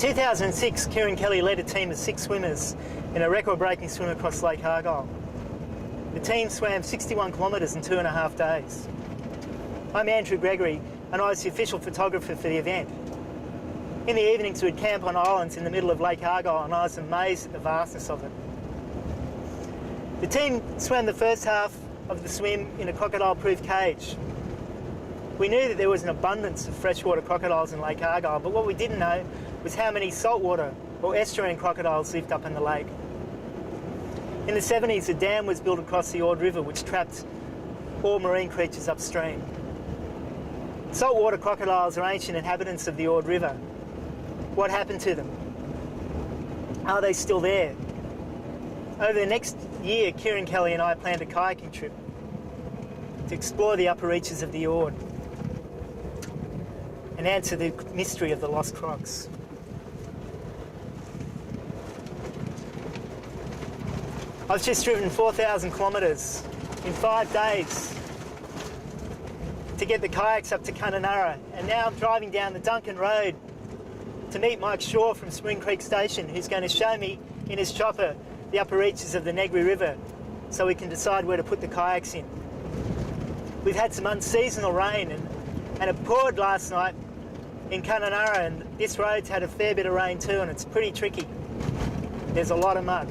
In 2006, Kieran Kelly led a team of 6 swimmers in a record-breaking swim across Lake Argyle. The team swam 61 kilometres in 2.5 days. I'm Andrew Gregory and I was the official photographer for the event. In the evenings we'd camp on islands in the middle of Lake Argyle and I was amazed at the vastness of it. The team swam the first half of the swim in a crocodile-proof cage. We knew that there was an abundance of freshwater crocodiles in Lake Argyle, but what we didn't know was how many saltwater or estuarine crocodiles lived up in the lake. In the 70s, a dam was built across the Ord River which trapped all marine creatures upstream. Saltwater crocodiles are ancient inhabitants of the Ord River. What happened to them? Are they still there? Over the next year, Kieran Kelly and I planned a kayaking trip to explore the upper reaches of the Ord and answer the mystery of the lost crocs. I've just driven 4,000 kilometres in 5 days to get the kayaks up to Kununurra, and now I'm driving down the Duncan Road to meet Mike Shaw from Spring Creek Station, who's going to show me in his chopper the upper reaches of the Negri River so we can decide where to put the kayaks in. We've had some unseasonal rain and it poured last night in Kununurra, and this road's had a fair bit of rain too, and it's pretty tricky. There's a lot of mud.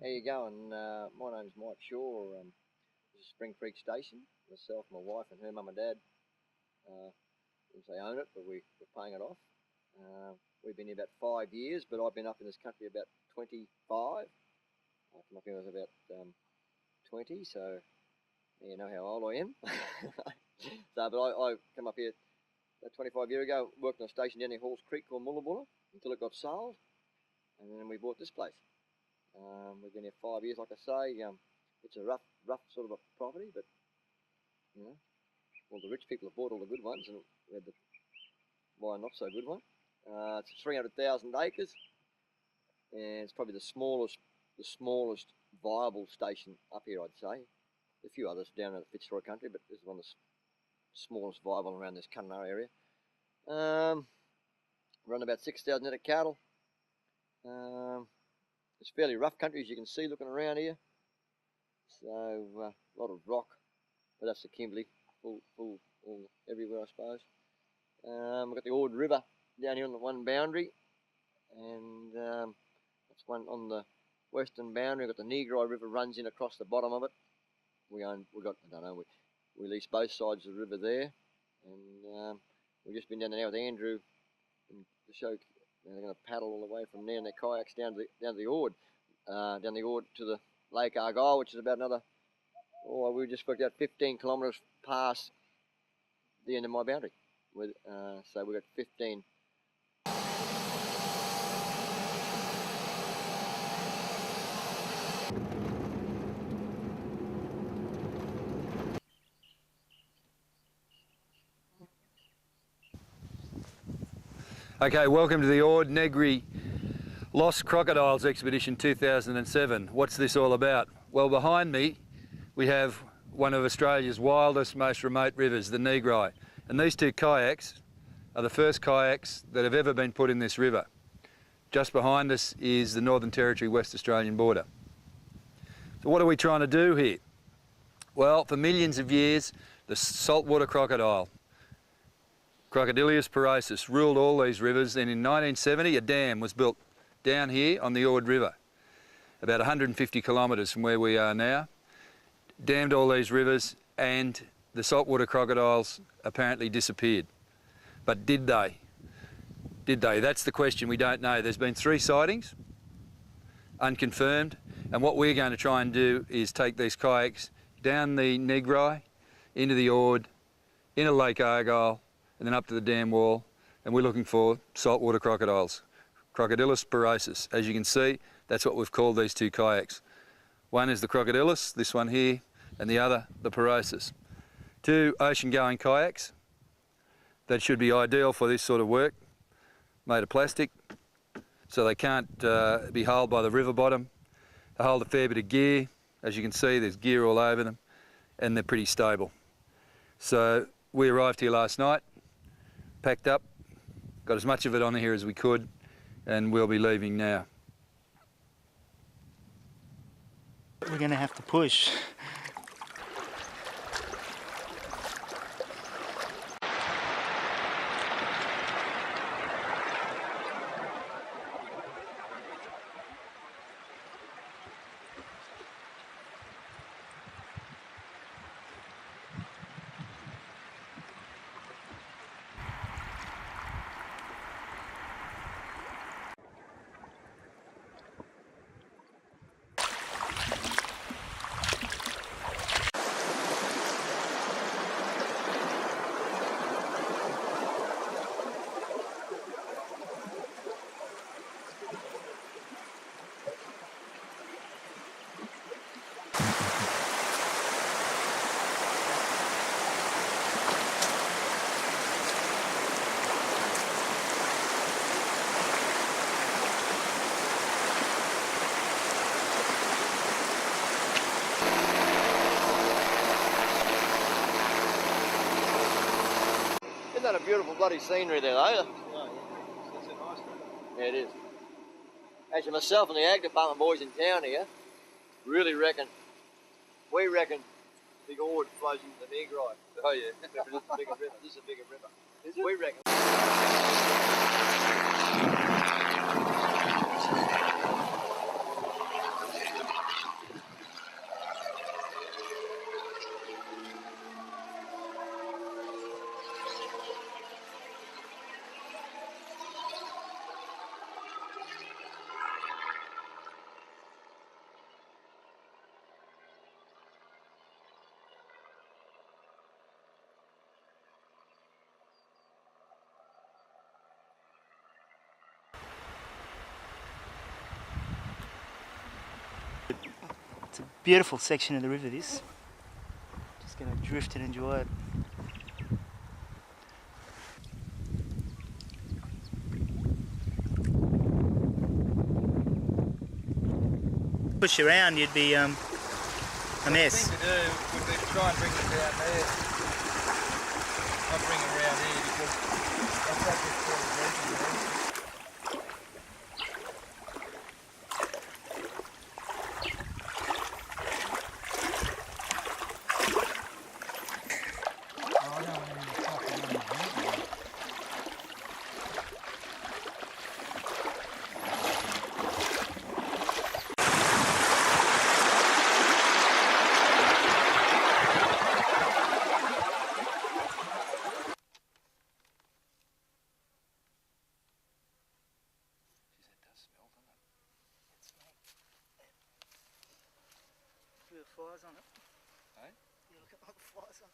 How you going? My name's Mike Shaw. This is Spring Creek Station. Myself, my wife and her mum and dad. They own it, but we're paying it off. We've been here about 5 years, but I've been up in this country about 25. I came up here when I was about 20, so you know how old I am. But I came up here about 25 years ago, worked on a station down in Halls Creek called Mullabulla until it got sold. and then we bought this place. We've been here 5 years, like I say. It's a rough sort of a property, but you know, all the rich people have bought all the good ones, and we had to buy a not so good one. It's 300,000 acres, and it's probably the smallest viable station up here, I'd say. A few others down in the Fitzroy country, but this is one of the smallest viable around this Kununurra area. Run about 6,000 head of cattle. It's fairly rough country, as you can see looking around here. So a lot of rock, but that's the Kimberley, full all everywhere, I suppose. We've got the Ord River down here on the one boundary, and that's one on the western boundary. We've got the Negri River runs in across the bottom of it. We lease both sides of the river there, and we've just been down there with Andrew to show. They're going to paddle all the way from there in their kayaks down to the Ord, to the Lake Argyle, which is about another. Oh, we just worked out 15 kilometres past the end of my boundary. So we've got 15. Okay, welcome to the Ord Negri Lost Crocodiles Expedition 2007. What's this all about? Well, behind me we have one of Australia's wildest, most remote rivers, the Negri. And these two kayaks are the first kayaks that have ever been put in this river. Just behind us is the Northern Territory West Australian border. So what are we trying to do here? Well, for millions of years, the saltwater crocodile, Crocodilius porosus, ruled all these rivers, and in 1970 a dam was built down here on the Ord River, about 150 kilometres from where we are now, dammed all these rivers, and the saltwater crocodiles apparently disappeared. But did they? Did they? That's the question we don't know. There's been 3 sightings, unconfirmed, and what we're going to try and do is take these kayaks down the Negri, into the Ord, into Lake Argyle, and then up to the dam wall, and we're looking for saltwater crocodiles, Crocodilus porosus. As you can see, that's what we've called these 2 kayaks. One is the Crocodilus, this one here, and the other the porosus. 2 ocean-going kayaks that should be ideal for this sort of work, made of plastic, so they can't be hauled by the river bottom. They hold a fair bit of gear. As you can see, there's gear all over them, and they're pretty stable. So we arrived here last night, packed up, got as much of it on here as we could, and we'll be leaving now. We're going to have to push. Isn't that a beautiful bloody scenery there, though? Oh, yeah. It's a nice river. Yeah, it is. Actually, myself and the Ag Department boys in town here really reckon, we reckon the Ord flows into the Negri. Oh, yeah. This is a bigger river. This is a bigger river. Is it? We reckon. Beautiful section of the river this. Just going to drift and enjoy it. Push around, you'd be a mess. The thing to do would be to try and bring it down there. Not bring it around here because that's like this sort of region there. Flies on it. Hey? Yeah, look at all the flies on it.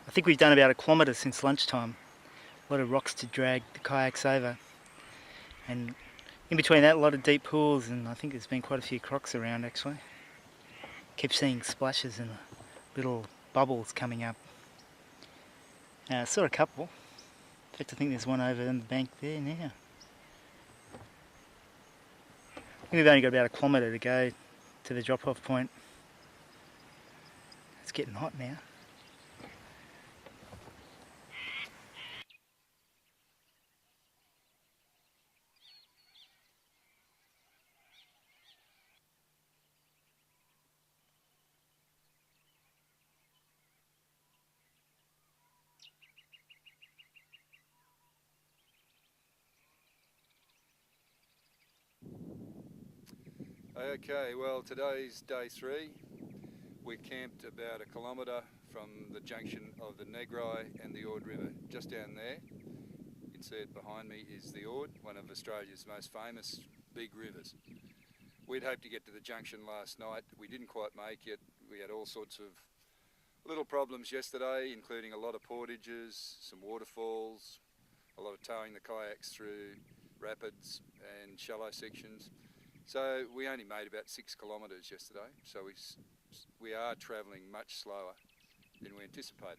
I think we've done about 1 kilometre since lunchtime. A lot of rocks to drag the kayaks over. And in between that, a lot of deep pools, and I think there's been quite a few crocs around actually. Keep seeing splashes and little bubbles coming up. Saw a couple. In fact, I think there's one over on the bank there now. I think we've only got about 1 kilometre to go to the drop-off point. It's getting hot now. Okay, well today's day 3. We camped about 1 kilometre from the junction of the Negri and the Ord River, just down there. You can see it behind me is the Ord, one of Australia's most famous big rivers. We'd hoped to get to the junction last night. We didn't quite make it. We had all sorts of little problems yesterday, including a lot of portages, some waterfalls, a lot of towing the kayaks through rapids and shallow sections. So we only made about 6 kilometres yesterday, so we are travelling much slower than we anticipated.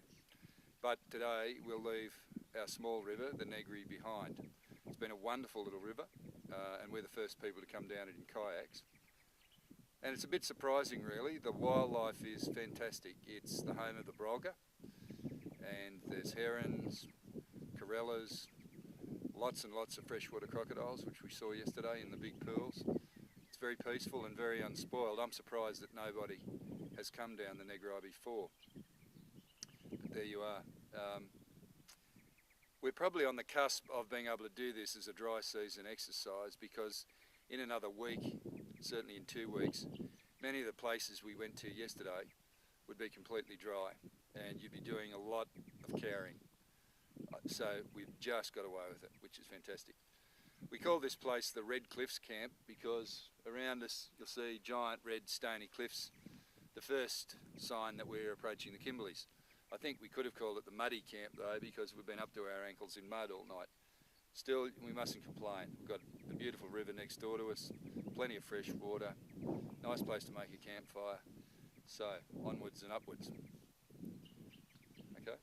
But today we'll leave our small river, the Negri, behind. It's been a wonderful little river, and we're the first people to come down it in kayaks. And it's a bit surprising really. The wildlife is fantastic. It's the home of the brolga, and there's herons, corellas, lots and lots of freshwater crocodiles, which we saw yesterday in the big pools. It's very peaceful and very unspoiled. I'm surprised that nobody has come down the Negri before. But there you are. We're probably on the cusp of being able to do this as a dry season exercise, because in another week, certainly in 2 weeks, many of the places we went to yesterday would be completely dry and you'd be doing a lot of carrying. So we've just got away with it, which is fantastic. We call this place the Red Cliffs Camp because around us you'll see giant red stony cliffs, the first sign that we're approaching the Kimberleys. I think we could have called it the Muddy Camp though, because we've been up to our ankles in mud all night. Still, we mustn't complain. We've got a beautiful river next door to us, plenty of fresh water, nice place to make a campfire. So, onwards and upwards. Okay?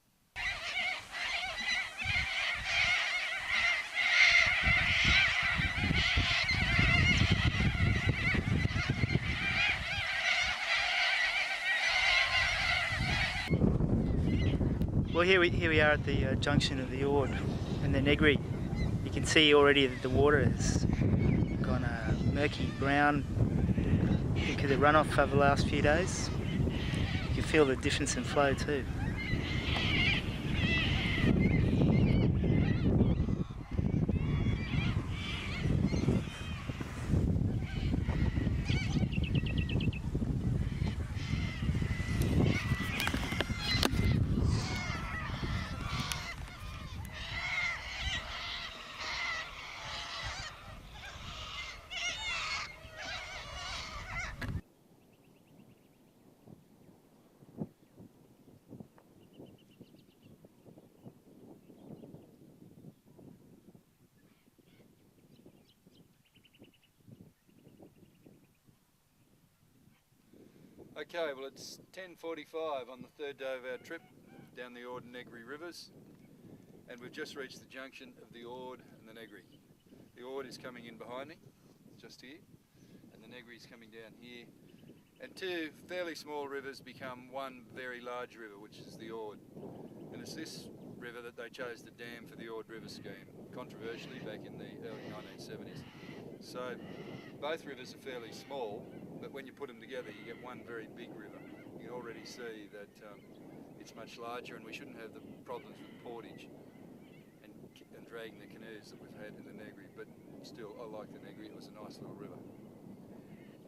Well, here we are at the junction of the Ord and the Negri. You can see already that the water has gone murky brown because of the runoff over the last few days. You can feel the difference in flow too. Okay, well it's 10:45 on the third day of our trip down the Ord and Negri rivers, and we've just reached the junction of the Ord and the Negri. The Ord is coming in behind me, just here, and the Negri is coming down here, and two fairly small rivers become one very large river, which is the Ord. And it's this river that they chose to dam for the Ord River scheme, controversially back in the early 1970s. So both rivers are fairly small, but when you put them together you get one very big river. You can already see that it's much larger, and we shouldn't have the problems with portage and dragging the canoes that we've had in the Negri, but still I like the Negri. It was a nice little river.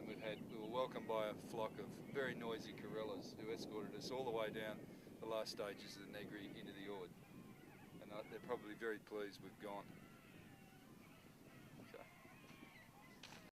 And we were welcomed by a flock of very noisy gorillas who escorted us all the way down the last stages of the Negri into the Ord, and they're probably very pleased we've gone.